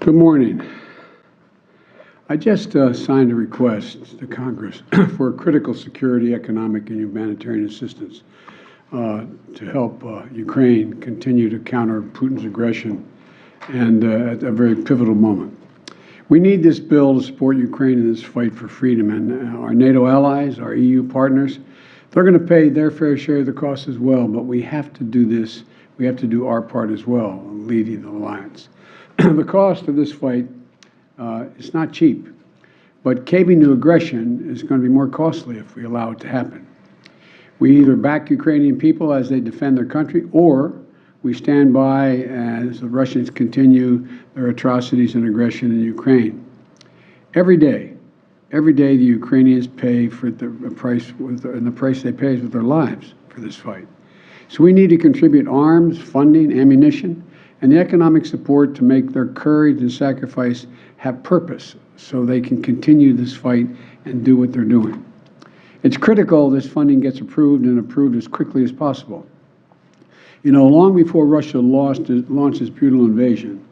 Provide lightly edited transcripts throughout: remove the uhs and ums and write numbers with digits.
Good morning. I just signed a request to Congress for critical security, economic, and humanitarian assistance to help Ukraine continue to counter Putin's aggression and at a very pivotal moment. We need this bill to support Ukraine in this fight for freedom, and our NATO allies, our EU partners, they're going to pay their fair share of the cost as well, but we have to do this. We have to do our part as well in leading the alliance. The cost of this fight is not cheap, but caving to aggression is going to be more costly if we allow it to happen. We either back Ukrainian people as they defend their country, or we stand by as the Russians continue their atrocities and aggression in Ukraine. Every day the Ukrainians pay for the price, and the price they pay is with their lives for this fight. So we need to contribute arms, funding, ammunition, and the economic support to make their courage and sacrifice have purpose so they can continue this fight and do what they're doing. It's critical this funding gets approved and approved as quickly as possible. You know, long before Russia launched its brutal invasion,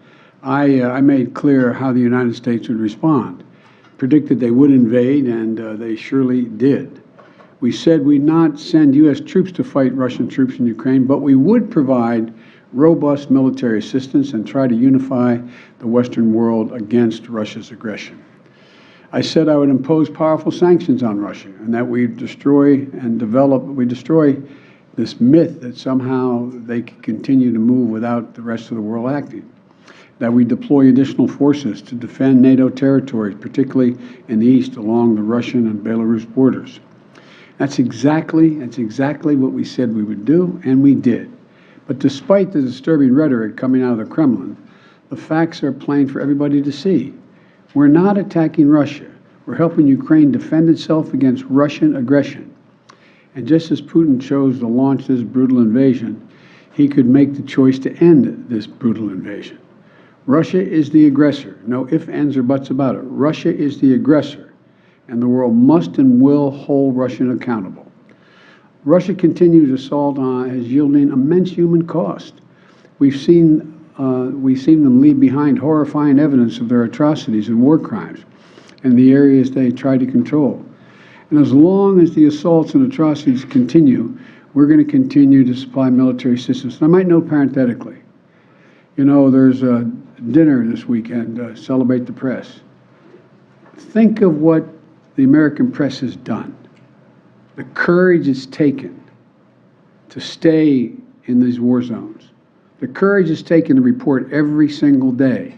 I made clear how the United States would respond. Predicted they would invade, and they surely did. We said we'd not send U.S. troops to fight Russian troops in Ukraine, but we would provide robust military assistance and try to unify the Western world against Russia's aggression. I said I would impose powerful sanctions on Russia and that we destroy this myth that somehow they could continue to move without the rest of the world acting. That we deploy additional forces to defend NATO territories, particularly in the east along the Russian and Belarus borders. That's exactly what we said we would do, and we did. But despite the disturbing rhetoric coming out of the Kremlin, the facts are plain for everybody to see. We're not attacking Russia. We're helping Ukraine defend itself against Russian aggression. And just as Putin chose to launch this brutal invasion, he could make the choice to end this brutal invasion. Russia is the aggressor. No ifs, ands, or buts about it. Russia is the aggressor, and the world must and will hold Russia accountable. Russia's continued assault is yielding immense human cost. We've seen them leave behind horrifying evidence of their atrocities and war crimes in the areas they try to control. And as long as the assaults and atrocities continue, we're going to continue to supply military assistance. And I might note parenthetically, you know, there's a dinner this weekend, Celebrate the Press. Think of what the American press has done. The courage it's taken to stay in these war zones. The courage it's taken to report every single day.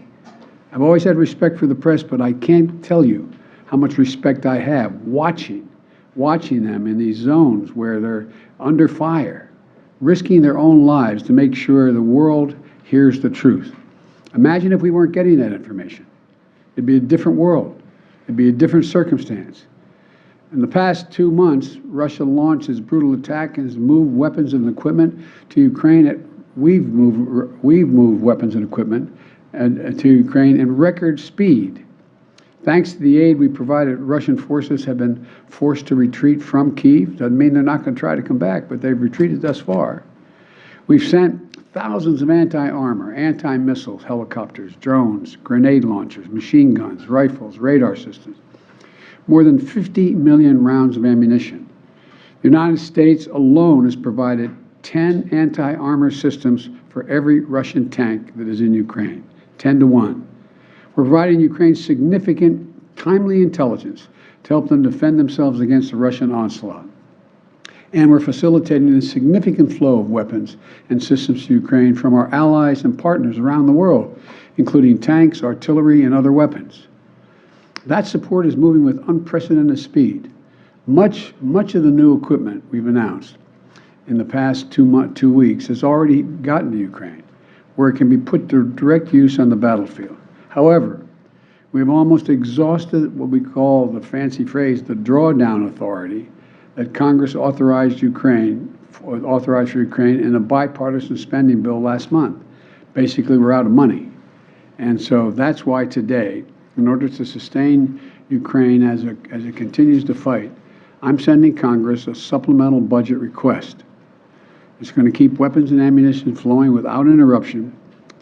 I've always had respect for the press, but I can't tell you how much respect I have watching them in these zones where they're under fire, risking their own lives to make sure the world hears the truth. Imagine if we weren't getting that information. It'd be a different world. It'd be a different circumstance. In the past 2 months, Russia launched its brutal attack and has moved weapons and equipment to Ukraine. We've moved weapons and equipment to Ukraine in record speed. Thanks to the aid we provided, Russian forces have been forced to retreat from Kyiv. Doesn't mean they're not going to try to come back, but they've retreated thus far. We've sent thousands of anti-armor, anti-missiles, helicopters, drones, grenade launchers, machine guns, rifles, radar systems. More than 50 million rounds of ammunition. The United States alone has provided 10 anti-armor systems for every Russian tank that is in Ukraine, 10 to 1. We're providing Ukraine significant, timely intelligence to help them defend themselves against the Russian onslaught. And we're facilitating a significant flow of weapons and systems to Ukraine from our allies and partners around the world, including tanks, artillery, and other weapons. That support is moving with unprecedented speed. Much of the new equipment we've announced in the past 2 weeks has already gotten to Ukraine, where it can be put to direct use on the battlefield. However, we've almost exhausted what we call, the fancy phrase, the drawdown authority that Congress authorized for Ukraine in a bipartisan spending bill last month. Basically, we're out of money. And so that's why today, in order to sustain Ukraine as it continues to fight, I'm sending Congress a supplemental budget request. It's going to keep weapons and ammunition flowing without interruption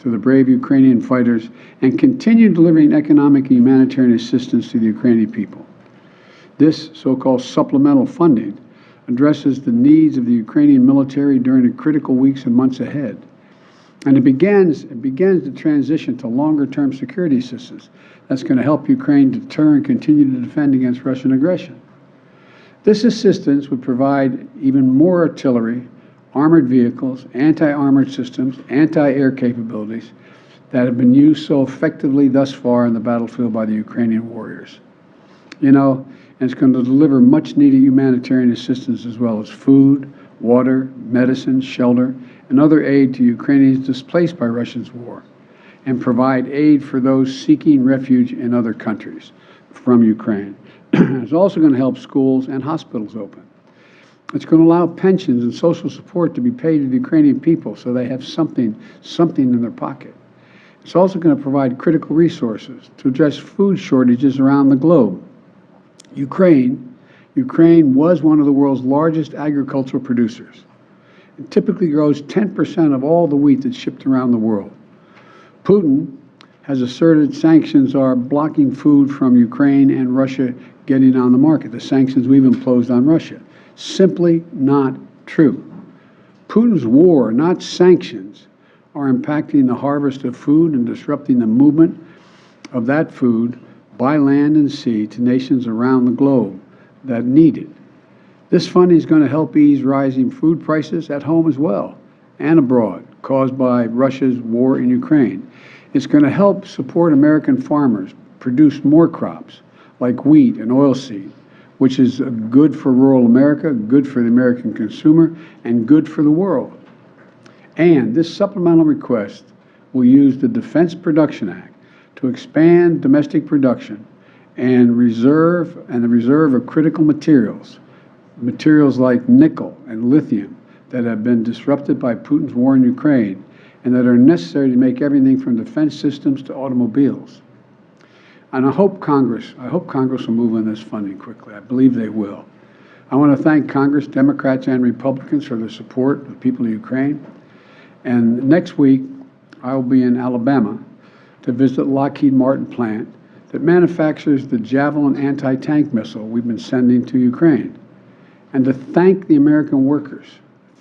to the brave Ukrainian fighters and continue delivering economic and humanitarian assistance to the Ukrainian people. This so-called supplemental funding addresses the needs of the Ukrainian military during the critical weeks and months ahead. And it begins the transition to longer-term security assistance that's going to help Ukraine deter and continue to defend against Russian aggression. This assistance would provide even more artillery, armored vehicles, anti-armored systems, anti-air capabilities that have been used so effectively thus far in the battlefield by the Ukrainian warriors. You know, and it's going to deliver much-needed humanitarian assistance as well as food, water, medicine, shelter, and other aid to Ukrainians displaced by Russia's war, and provide aid for those seeking refuge in other countries from Ukraine. It's also going to help schools and hospitals open. It's going to allow pensions and social support to be paid to the Ukrainian people so they have something in their pocket. It's also going to provide critical resources to address food shortages around the globe. Ukraine was one of the world's largest agricultural producers. It typically grows 10% of all the wheat that's shipped around the world. Putin has asserted sanctions are blocking food from Ukraine and Russia getting on the market, the sanctions we've imposed on Russia. Simply not true. Putin's war, not sanctions, are impacting the harvest of food and disrupting the movement of that food by land and sea to nations around the globe that need it. This funding is going to help ease rising food prices at home as well and abroad caused by Russia's war in Ukraine. It's going to help support American farmers produce more crops like wheat and oilseed, which is good for rural America, good for the American consumer, and good for the world. And this supplemental request will use the Defense Production Act to expand domestic production and the reserve of critical materials like nickel and lithium that have been disrupted by Putin's war in Ukraine and that are necessary to make everything from defense systems to automobiles. And I hope Congress will move on this funding quickly. I believe they will. I want to thank Congress, Democrats and Republicans, for their support of the people of Ukraine. And next week, I will be in Alabama to visit Lockheed Martin plant that manufactures the Javelin anti-tank missile we've been sending to Ukraine, and to thank the American workers,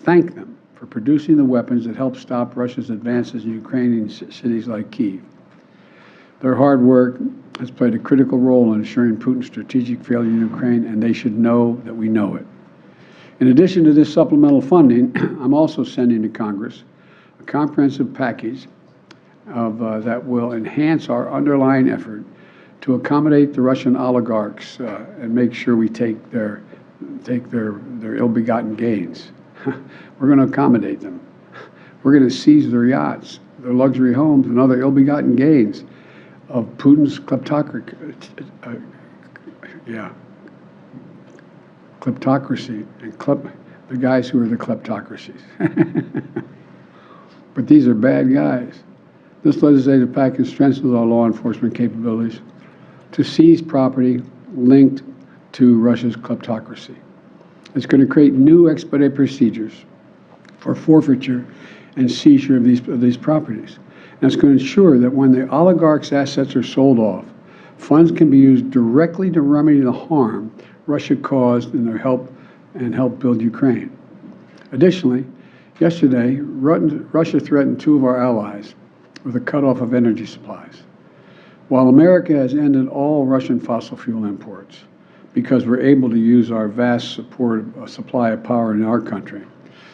thank them for producing the weapons that help stop Russia's advances in Ukrainian cities like Kyiv. Their hard work has played a critical role in ensuring Putin's strategic failure in Ukraine, and they should know that we know it. In addition to this supplemental funding, I'm also sending to Congress a comprehensive package that will enhance our underlying effort to accommodate the Russian oligarchs and make sure we take their ill-begotten gains. We're going to accommodate them. We're going to seize their yachts, their luxury homes, and other ill-begotten gains of Putin's kleptocracy and the guys who are the kleptocracies. But these are bad guys. This legislative package strengthens our law enforcement capabilities to seize property linked to Russia's kleptocracy. It's going to create new expedited procedures for forfeiture and seizure of these properties. And it's going to ensure that when the oligarchs' assets are sold off, funds can be used directly to remedy the harm Russia caused in their help build Ukraine. Additionally, yesterday, Russia threatened two of our allies with a cutoff of energy supplies. While America has ended all Russian fossil fuel imports because we're able to use our vast supply of power in our country,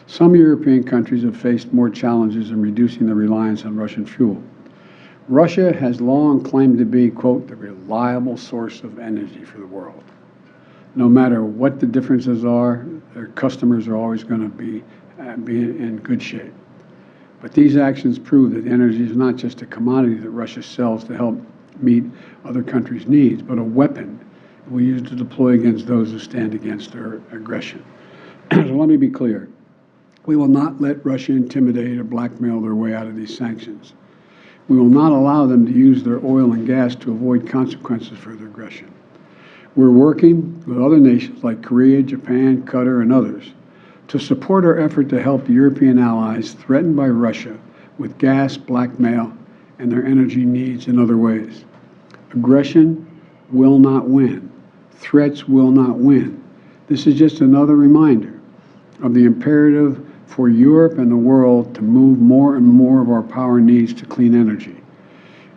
some European countries have faced more challenges in reducing their reliance on Russian fuel. Russia has long claimed to be, quote, the reliable source of energy for the world. No matter what the differences are, their customers are always going to be in good shape. But these actions prove that energy is not just a commodity that Russia sells to help meet other countries' needs, but a weapon we use to deploy against those who stand against their aggression. So let me be clear. We will not let Russia intimidate or blackmail their way out of these sanctions. We will not allow them to use their oil and gas to avoid consequences for their aggression. We're working with other nations like Korea, Japan, Qatar, and others to support our effort to help European allies threatened by Russia with gas, blackmail, and their energy needs in other ways. Aggression will not win. Threats will not win. This is just another reminder of the imperative for Europe and the world to move more and more of our power needs to clean energy.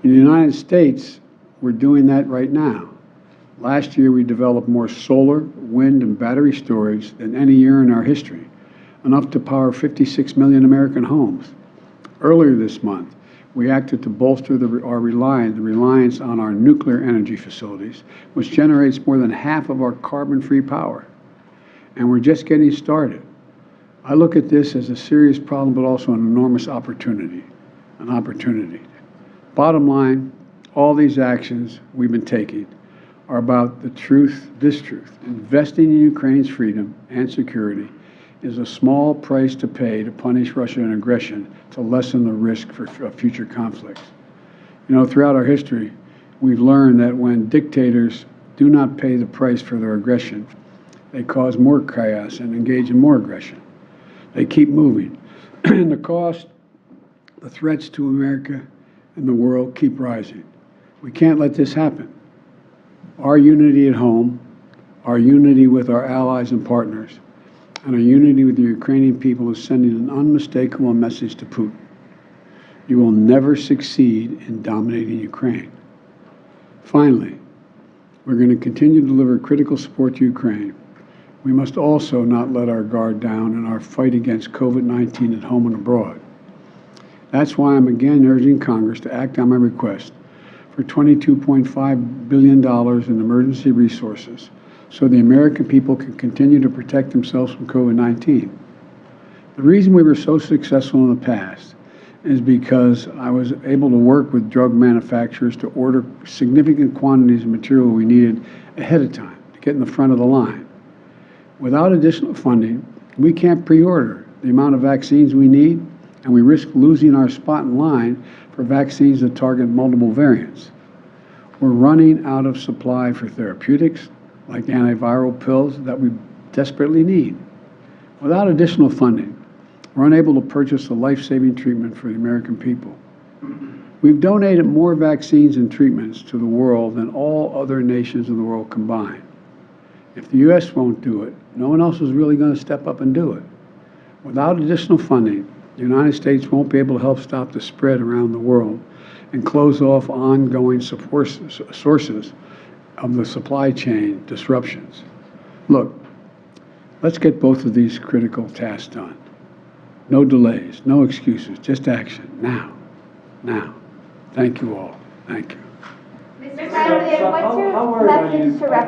In the United States, we're doing that right now. Last year, we developed more solar, wind, and battery storage than any year in our history, enough to power 56 million American homes. Earlier this month, we acted to bolster the reliance on our nuclear energy facilities, which generates more than half of our carbon-free power. And we're just getting started. I look at this as a serious problem, but also an enormous opportunity, Bottom line, all these actions we've been taking are about this truth. Investing in Ukraine's freedom and security is a small price to pay to punish Russian aggression, to lessen the risk for future conflicts. You know, throughout our history, we've learned that when dictators do not pay the price for their aggression, they cause more chaos and engage in more aggression. They keep moving. And the threats to America and the world keep rising. We can't let this happen. Our unity at home, our unity with our allies and partners, and our unity with the Ukrainian people is sending an unmistakable message to Putin. You will never succeed in dominating Ukraine. Finally, we're going to continue to deliver critical support to Ukraine. We must also not let our guard down in our fight against COVID-19 at home and abroad. That's why I'm again urging Congress to act on my request for $22.5 billion in emergency resources so the American people can continue to protect themselves from COVID-19. The reason we were so successful in the past is because I was able to work with drug manufacturers to order significant quantities of material we needed ahead of time to get in the front of the line. Without additional funding, we can't pre-order the amount of vaccines we need, and we risk losing our spot in line for vaccines that target multiple variants. We're running out of supply for therapeutics, like antiviral pills that we desperately need. Without additional funding, we're unable to purchase the life-saving treatment for the American people. We've donated more vaccines and treatments to the world than all other nations in the world combined. If the U.S. won't do it, no one else is really going to step up and do it. Without additional funding, the United States won't be able to help stop the spread around the world and close off ongoing sources of the supply chain disruptions. Look, let's get both of these critical tasks done. No delays, no excuses, just action, now. Now. Thank you all. Thank you. Mr. President, what's your message to